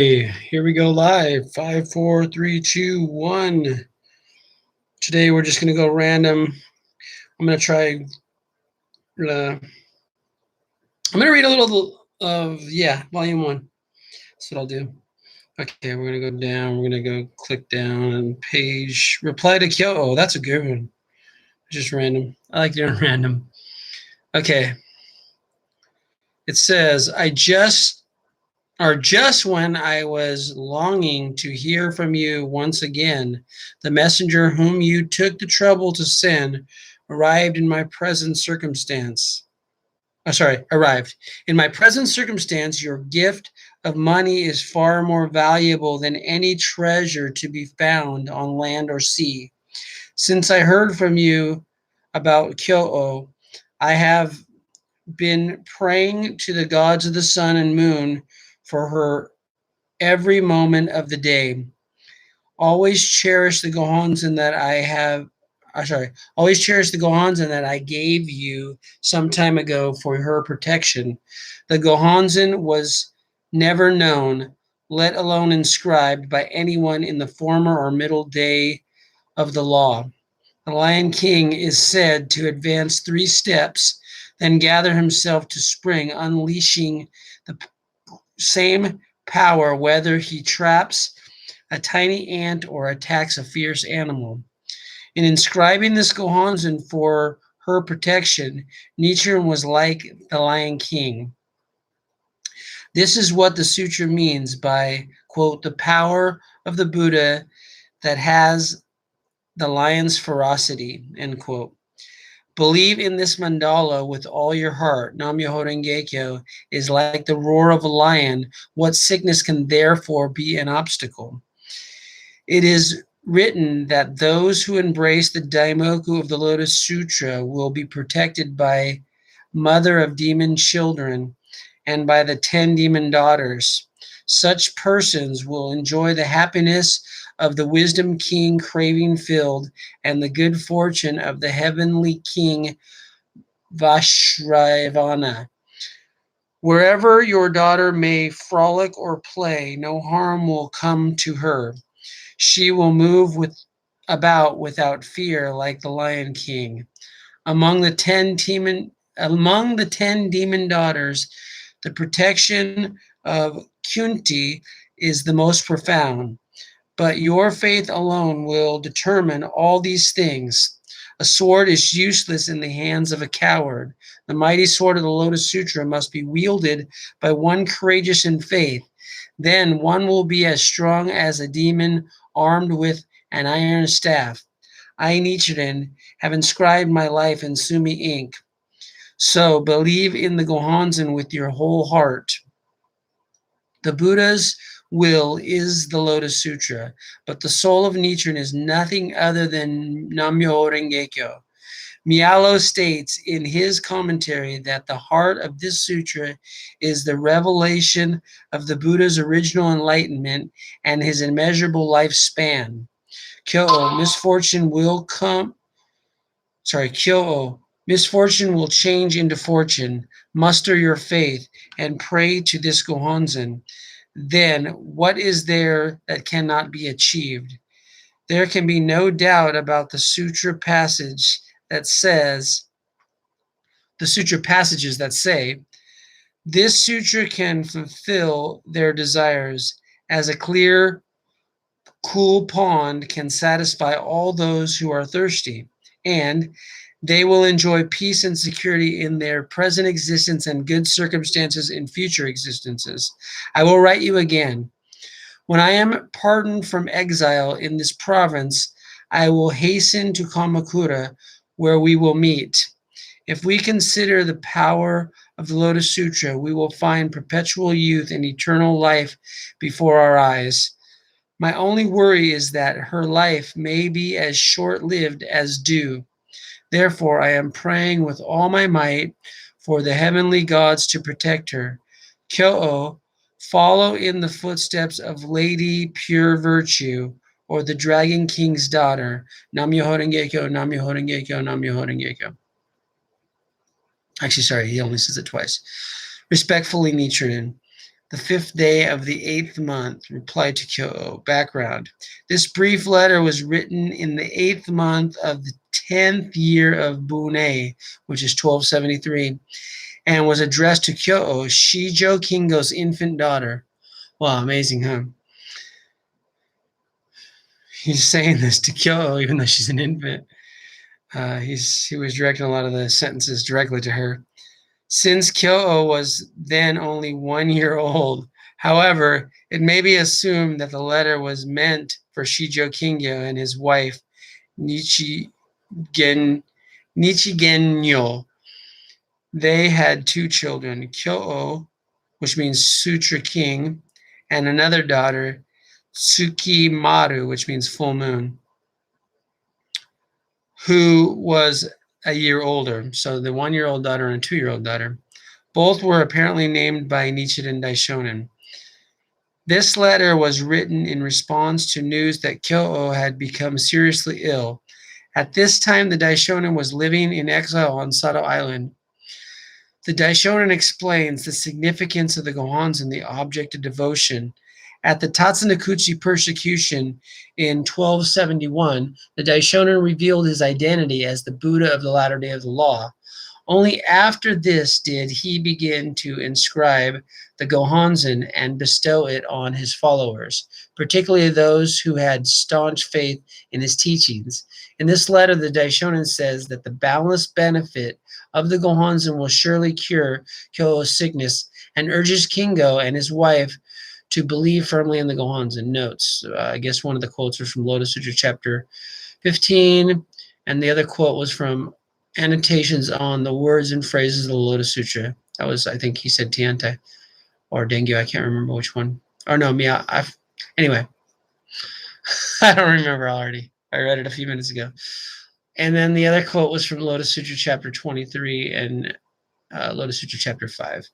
Hey, here we go live. 5, 4, 3, 2, 1. Today we're just gonna go random. I'm gonna try. I'm gonna read a little of volume one. That's what I'll do. Okay, we're gonna go down. We're gonna go click down and page reply to Kyo'o. That's a good one. Just random. I like doing random. Okay. It says, just when I was longing to hear from you once again, the messenger whom you took the trouble to send arrived in my present circumstance. Arrived. In my present circumstance, your gift of money is far more valuable than any treasure to be found on land or sea. Since I heard from you about Kyo'o, I have been praying to the gods of the sun and moon for her every moment of the day. Always cherish the Gohonzon that I have. Always cherish the Gohonzon that I gave you some time ago for her protection. The Gohonzon was never known, let alone inscribed by anyone in the former or middle day of the law. The Lion King is said to advance 3 steps, then gather himself to spring, unleashing the same power whether he traps a tiny ant or attacks a fierce animal. In inscribing this Gohonzon for her protection, Nichiren was like the Lion King. This is what the sutra means by, quote, the power of the Buddha that has the lion's ferocity, end quote. Believe in this mandala with all your heart. Nam-myoho Renge Kyo is like the roar of a lion. What sickness can therefore be an obstacle? It is written that those who embrace the Daimoku of the Lotus Sutra will be protected by Mother of Demon Children and by the 10 demon daughters. Such persons will enjoy the happiness of the wisdom king craving filled and the good fortune of the heavenly king Vashravana. Wherever your daughter may frolic or play, no harm will come to her. She will move about without fear like the Lion King. Among the 10 demon daughters, the protection of Kunti is the most profound. But your faith alone will determine all these things. A sword is useless in the hands of a coward. The mighty sword of the Lotus Sutra must be wielded by one courageous in faith. Then one will be as strong as a demon armed with an iron staff. I, Nichiren, have inscribed my life in Sumi ink. So believe in the Gohonzon with your whole heart. The Buddha's will is the Lotus Sutra, but the soul of Nichiren is nothing other than Nam-myoho Renge Kyo. Myo-ho states in his commentary that the heart of this sutra is the revelation of the Buddha's original enlightenment and his immeasurable lifespan. Kyo'o, misfortune will change into fortune. Muster your faith and pray to this Gohonzon. Then what is there that cannot be achieved? There can be no doubt about the sutra passages that say, this sutra can fulfill their desires as a clear, cool pond can satisfy all those who are thirsty, and they will enjoy peace and security in their present existence and good circumstances in future existences. I will write you again. When I am pardoned from exile in this province, I will hasten to Kamakura, where we will meet. If we consider the power of the Lotus Sutra, we will find perpetual youth and eternal life before our eyes. My only worry is that her life may be as short-lived as dew. Therefore, I am praying with all my might for the heavenly gods to protect her. Kyo'o, follow in the footsteps of Lady Pure Virtue, or the Dragon King's daughter. Nam-myoho Renge Kyo, Nam-myoho Renge Kyo, Nam-myoho Renge Kyo. Actually, sorry, he only says it twice. Respectfully, Nichiren. the 5th day of the 8th month. Reply to Kyo'o. Background. This brief letter was written in the 8th month of the 10th year of Bunei, which is 1273, and was addressed to Kyo'o, Shijo Kingo's infant daughter. Wow, amazing, huh? He's saying this to Kyo'o even though she's an infant. He was directing a lot of the sentences directly to her. Since Kyo'o was then only 1 year old, however, it may be assumed that the letter was meant for Shijo Kingo and his wife, Nichigenyo. They had 2 children, Kyo'o, which means Sutra King, and another daughter, Tsukimaru, which means full moon, who was a year older. So the 1-year-old daughter and a 2-year-old daughter. Both were apparently named by Nichiren Daishonin. This letter was written in response to news that Kyo'o had become seriously ill. At this time, the Daishonin was living in exile on Sado Island. The Daishonin explains the significance of the Gohanzen, the object of devotion. At the Tatsunokuchi persecution in 1271, the Daishonin revealed his identity as the Buddha of the latter day of the law. Only after this did he begin to inscribe the Gohanzen and bestow it on his followers, particularly those who had staunch faith in his teachings. In this letter, the Daishonin says that the boundless benefit of the Gohanzen will surely cure Kyo'o's sickness and urges Kingo and his wife to believe firmly in the Gohanzen. Notes. I guess one of the quotes was from Lotus Sutra chapter 15, and the other quote was from annotations on the words and phrases of the Lotus Sutra. That was, I think he said Tiantai or Dengyu. I can't remember which one. Or no, Mia. Anyway, I don't remember already. I read it a few minutes ago. And then the other quote was from Lotus Sutra chapter 23 and Lotus Sutra chapter 5.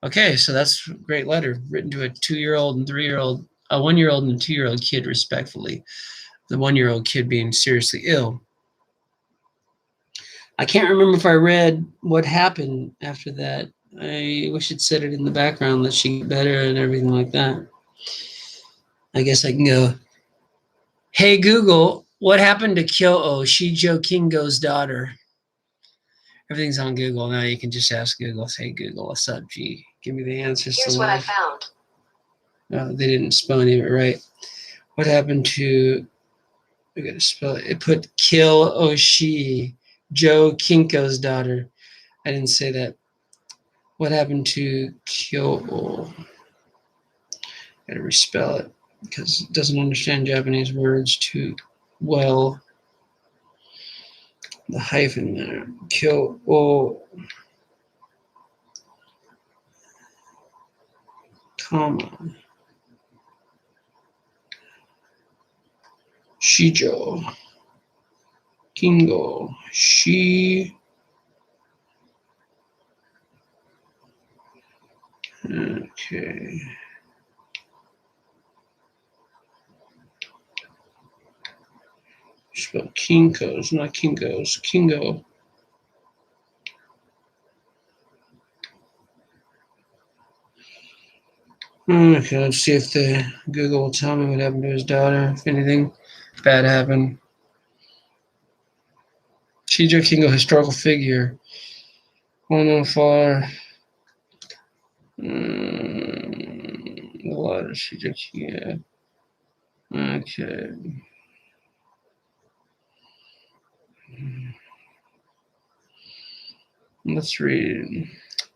Okay, so that's a great letter written to a 2-year-old and 3-year-old, a 1-year-old and a 2-year-old kid, respectfully. The 1-year-old kid being seriously ill. I can't remember if I read what happened after that. I wish it said it in the background that she got better and everything like that. I guess I can go, hey Google, what happened to Kyo'o, Shijo Kingo's daughter? Everything's on Google now. You can just ask Google. Say, Google, what's up, G? Give me the answers. Here's what I found. No, they didn't spell any of it right. What happened to, I gotta spell it. It put Kyo'o, Joe Kinko's daughter. I didn't say that. What happened to Kyo'o? Gotta respell it because it doesn't understand Japanese words too well. The hyphen there. Kyo'o, comma. Shijo Kingo. Okay. Spell Kinko's, not Kingo's. Kingo. Okay, let's see if the Google will tell me what happened to his daughter. If anything bad happened. Shijo Kingo, historical figure. Well known for a lot of Shijo Kingo. Okay. Let's read.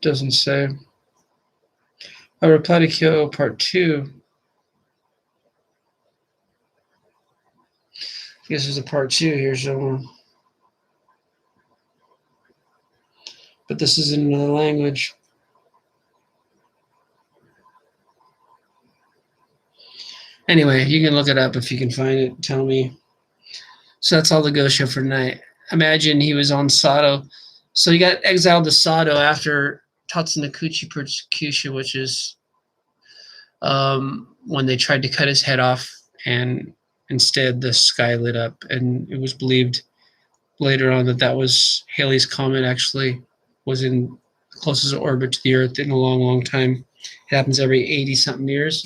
Doesn't say. I reply to Kyo'o part 2. I guess there's a part 2 here somewhere. But this is in another language. Anyway, you can look it up if you can find it. Tell me. So that's all the Gosho for tonight. Imagine he was on Sado. So he got exiled to Sado after Tatsunokuchi persecution, which is when they tried to cut his head off, and instead the sky lit up. And it was believed later on that was Halley's Comet actually was in the closest orbit to the Earth in a long, long time. It happens every 80-something years.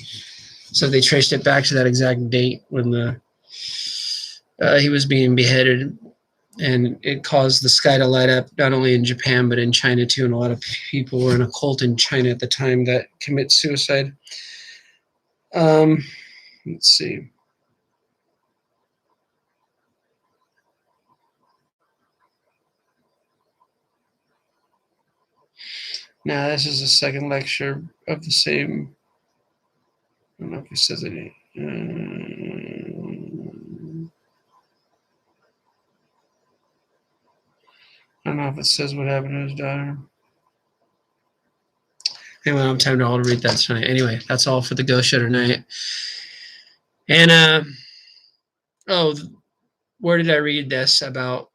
So they traced it back to that exact date when he was being beheaded, and it caused the sky to light up not only in Japan but in China too. And a lot of people were in a cult in China at the time that commit suicide. Let's see. Now this is the second lecture of the same. I don't know if he says it. I don't know if it says what happened to his daughter. Anyway, I don't have time to all read that tonight. Anyway, that's all for the Gosho tonight. And where did I read this about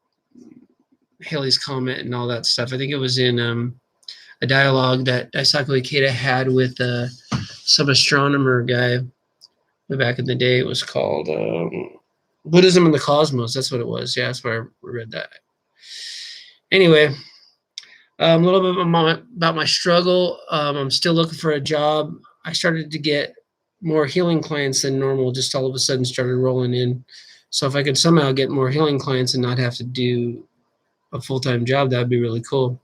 Halley's Comet and all that stuff? I think it was in a dialogue that Daisaku Ikeda had with some astronomer guy way back in the day. It was called Buddhism and the Cosmos. That's what it was. Yeah, that's where I read that. Anyway, a little bit about my struggle. I'm still looking for a job. I started to get more healing clients than normal, just all of a sudden started rolling in. So if I could somehow get more healing clients and not have to do a full-time job, that would be really cool.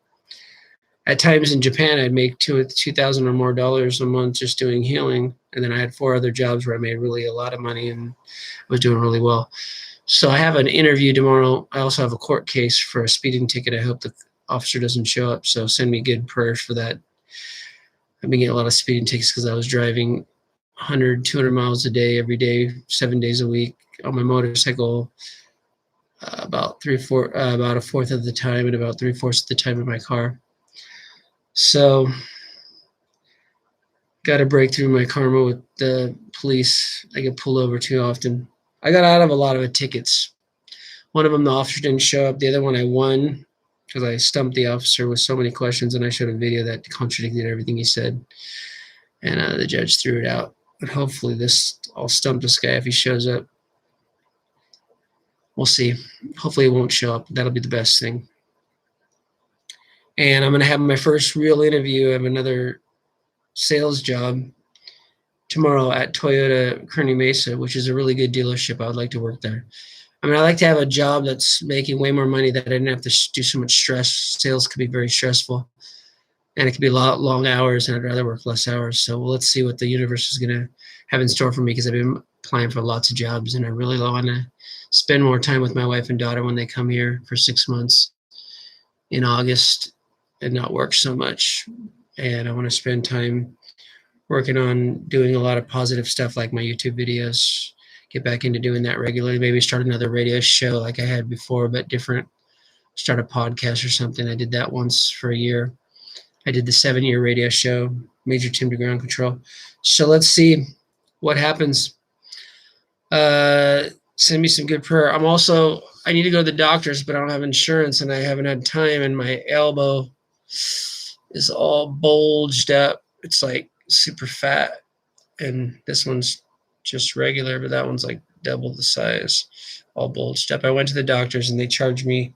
At times in Japan, I'd make $2,000 or more a month just doing healing. And then I had 4 other jobs where I made really a lot of money and was doing really well. So I have an interview tomorrow. I also have a court case for a speeding ticket. I hope the officer doesn't show up. So send me good prayers for that. I've been getting a lot of speeding tickets because I was driving 100, 200 miles a day, every day, 7 days a week on my motorcycle, about a fourth of the time, and about 3/4 of the time in my car. So got to break through my karma with the police. I get pulled over too often. I got out of a lot of tickets. One of them, the officer didn't show up. The other one I won because I stumped the officer with so many questions, and I showed a video that contradicted everything he said. And the judge threw it out. But hopefully I'll stump this guy if he shows up. We'll see. Hopefully he won't show up. That'll be the best thing. And I'm going to have my first real interview of another sales job tomorrow at Toyota Kearney Mesa, which is a really good dealership. I would like to work there. I mean, I like to have a job that's making way more money that I didn't have to do so much stress. Sales could be very stressful, and it could be long hours, and I'd rather work less hours. So let's see what the universe is going to have in store for me, because I've been applying for lots of jobs, and I really want to spend more time with my wife and daughter when they come here for 6 months in August and not work so much. And I want to spend time working on doing a lot of positive stuff like my YouTube videos, get back into doing that regularly, maybe start another radio show like I had before, but different, start a podcast or something. I did that once for a year. I did the 7-year radio show, Major Tim to Ground Control. So let's see what happens. Send me some good prayer. I need to go to the doctors, but I don't have insurance and I haven't had time, and my elbow is all bulged up. It's like super fat, and this one's just regular, but that one's like double the size, all bulged up. I went to the doctors and they charged me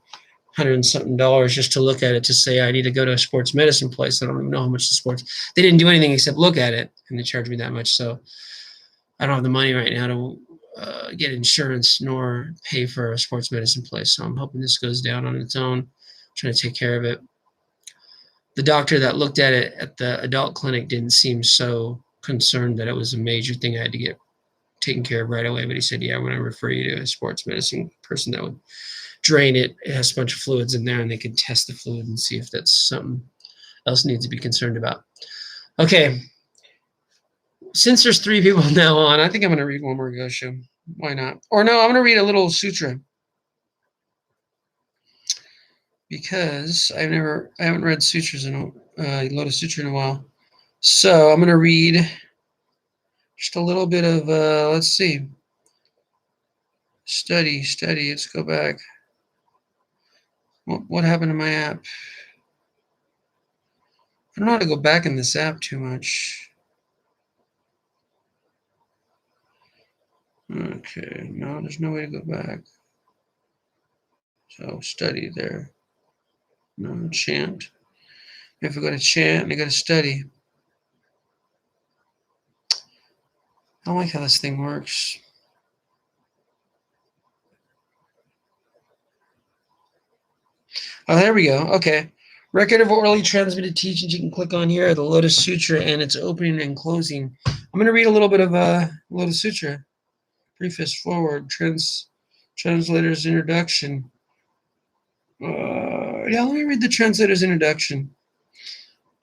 $100 and something just to look at it, to say I need to go to a sports medicine place. I don't even know how much the sports. They didn't do anything except look at it, and they charged me that much. So I don't have the money right now to get insurance nor pay for a sports medicine place. So I'm hoping this goes down on its own. I'm trying to take care of it. The doctor that looked at it at the adult clinic didn't seem so concerned that it was a major thing I had to get taken care of right away. But he said, yeah, I'm going to refer you to a sports medicine person that would drain it. It has a bunch of fluids in there, and they can test the fluid and see if that's something else needs to be concerned about. Okay. Since there's 3 people now on, I think I'm going to read one more Gosho. Why not? Or no, I'm going to read a little sutra, because I haven't read sutras in Lotus Sutra in a while. So I'm going to read just a little bit of, let's see, study. Let's go back. What happened to my app? I don't know how to go back in this app too much. Okay, no, there's no way to go back. So study there. No, chant. If I go to chant and I go to study. I don't like how this thing works. Oh, there we go. Okay. Record of orally transmitted teachings. You can click on here, the Lotus Sutra, and its opening and closing. I'm going to read a little bit of Lotus Sutra. Preface, forward, translator's introduction. Yeah, let me read the translator's introduction.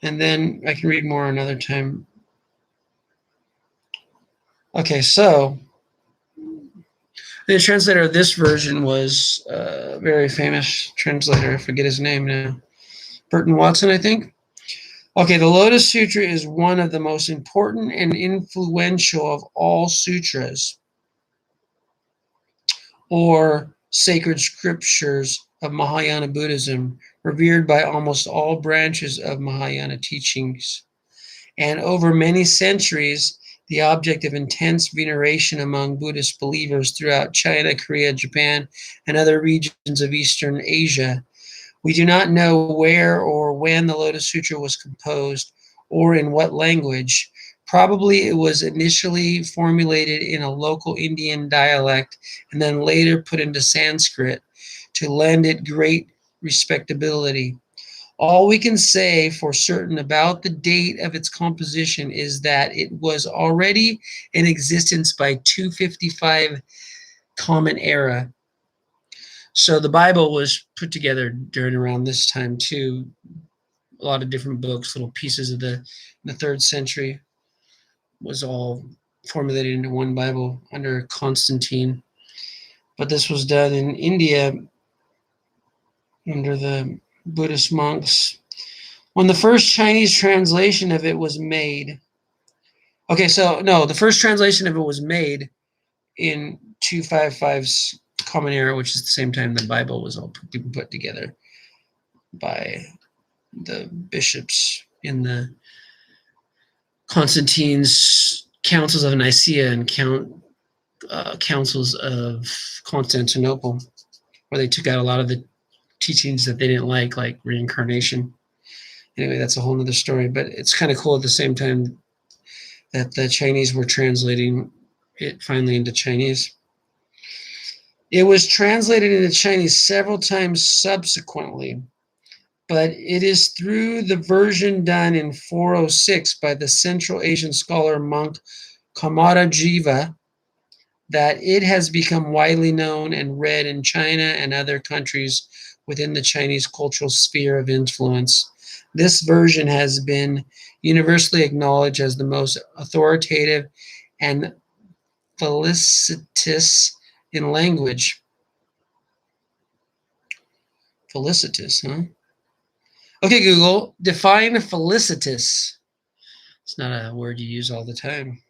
And then I can read more another time. Okay, so the translator of this version was a very famous translator. I forget his name now. Burton Watson, I think. Okay, the Lotus Sutra is one of the most important and influential of all sutras, or sacred scriptures of Mahayana Buddhism, revered by almost all branches of Mahayana teachings, and over many centuries, the object of intense veneration among Buddhist believers throughout China, Korea, Japan, and other regions of Eastern Asia. We do not know where or when the Lotus Sutra was composed or in what language. Probably it was initially formulated in a local Indian dialect and then later put into Sanskrit to lend it great respectability. All we can say for certain about the date of its composition is that it was already in existence by 255 Common Era. So the Bible was put together during around this time too. A lot of different books, little pieces of the 3rd century was all formulated into one Bible under Constantine. But this was done in India under the Buddhist monks. When the first Chinese translation of it was made, the first translation of it was made in 255's Common Era, which is the same time the Bible was all put together by the bishops in the Constantine's councils of Nicaea and councils of Constantinople, where they took out a lot of the teachings that they didn't like reincarnation. Anyway, that's a whole nother story, but it's kind of cool at the same time that the Chinese were translating it finally into Chinese. It was translated into Chinese several times subsequently, but it is through the version done in 406 by the Central Asian scholar monk Kamarajiva that it has become widely known and read in China and other countries within the Chinese cultural sphere of influence. This version has been universally acknowledged as the most authoritative and felicitous in language. Felicitous, huh? Okay, Google, define felicitous. It's not a word you use all the time.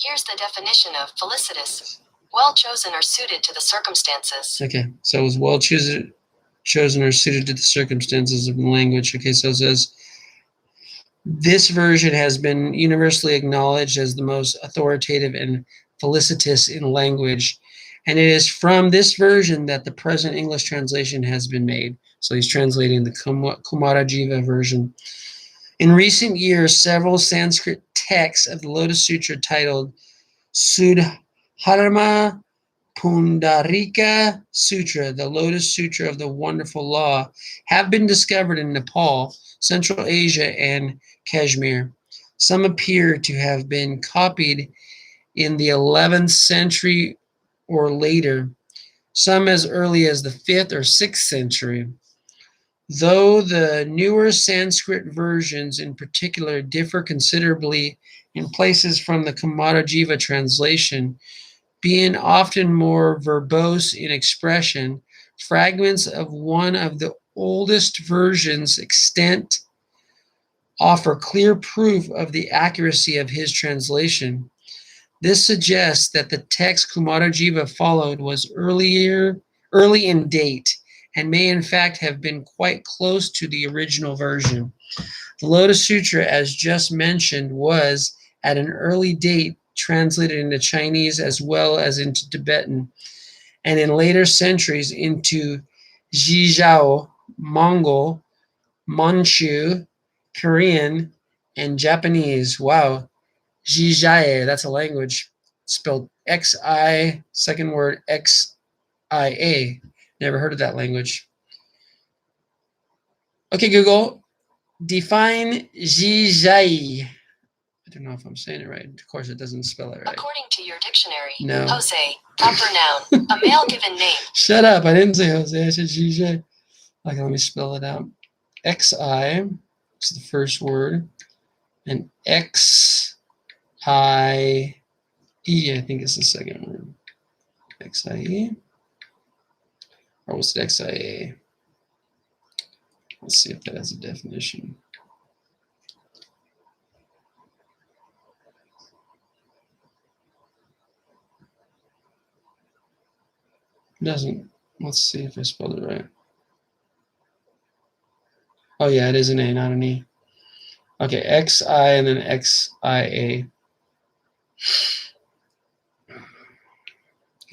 Here's the definition of felicitous. Well chosen or suited to the circumstances. Okay, so it was well chosen or suited to the circumstances of the language. Okay, so it says, this version has been universally acknowledged as the most authoritative and felicitous in language, and it is from this version that the present English translation has been made. So he's translating the Kumarajiva version. In recent years, several Sanskrit texts of the Lotus Sutra titled Sudharma Pundarika Sutra, the Lotus Sutra of the Wonderful Law, have been discovered in Nepal, Central Asia, and Kashmir. Some appear to have been copied in the 11th century or later, some as early as the 5th or 6th century. Though the newer Sanskrit versions in particular differ considerably in places from the Kumarajiva translation, being often more verbose in expression, fragments of one of the oldest versions extant offer clear proof of the accuracy of his translation. This suggests that the text Kumarajiva followed was early in date, and may in fact have been quite close to the original version. The Lotus Sutra, as just mentioned, was at an early date translated into Chinese as well as into Tibetan, and in later centuries into Zhizhao, Mongol, Manchu, Korean, and Japanese. Wow. Xijae, that's a language. Spelled X-I, second word X-I-A. Never heard of that language. Okay, Google, define Xijae. I don't know if I'm saying it right. Of course, it doesn't spell it right. According to your dictionary, No. Jose, proper noun, a male given name. Shut up. I didn't say Jose. I said Xijae. Okay, let me spell it out. X-I is the first word. And X-I-E, I think is the second word. X-I-E. Or was it X-I-A? Let's see if that has a definition. It doesn't. Let's see if I spelled it right. Oh yeah, it is an A, not an E. Okay, X-I and then X-I-A. I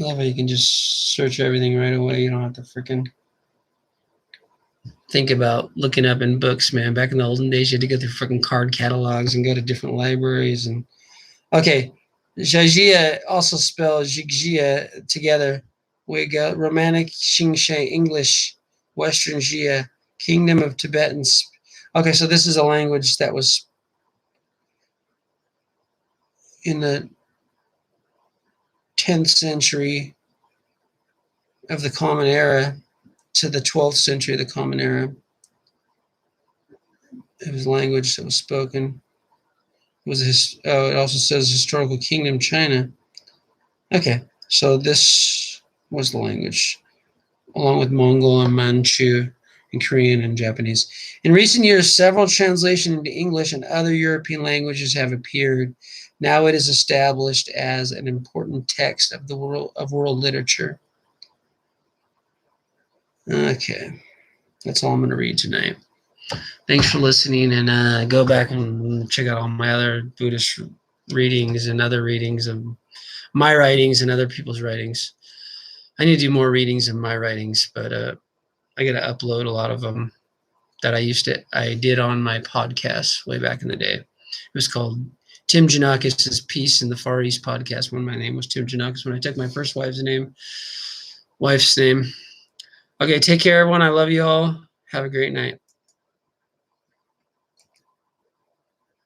love how you can just search everything right away. You don't have to freaking think about looking up in books, man. Back in the olden days, you had to go through freaking card catalogs and go to different libraries. And okay, Jia also spelled Jigjia together. We got Romantic Xingshe English, Western Jia, Kingdom of Tibetans. Okay, so this is a language that was in the 10th century of the Common Era to the 12th century of the Common Era. It was a language that was spoken. It was it also says historical kingdom China. Okay, so this was the language, along with Mongol and Manchu and Korean and Japanese. In recent years, several translations into English and other European languages have appeared. Now it is established as an important text of the world literature. Okay, that's all I'm going to read tonight. Thanks for listening, and go back and check out all my other Buddhist readings and other readings of my writings and other people's writings. I need to do more readings of my writings, but I got to upload a lot of them that I did on my podcast way back in the day. It was called Tim Janakis' Peace in the Far East podcast when my name was Tim Janakis, when I took my first wife's name. Okay, take care, everyone. I love you all. Have a great night.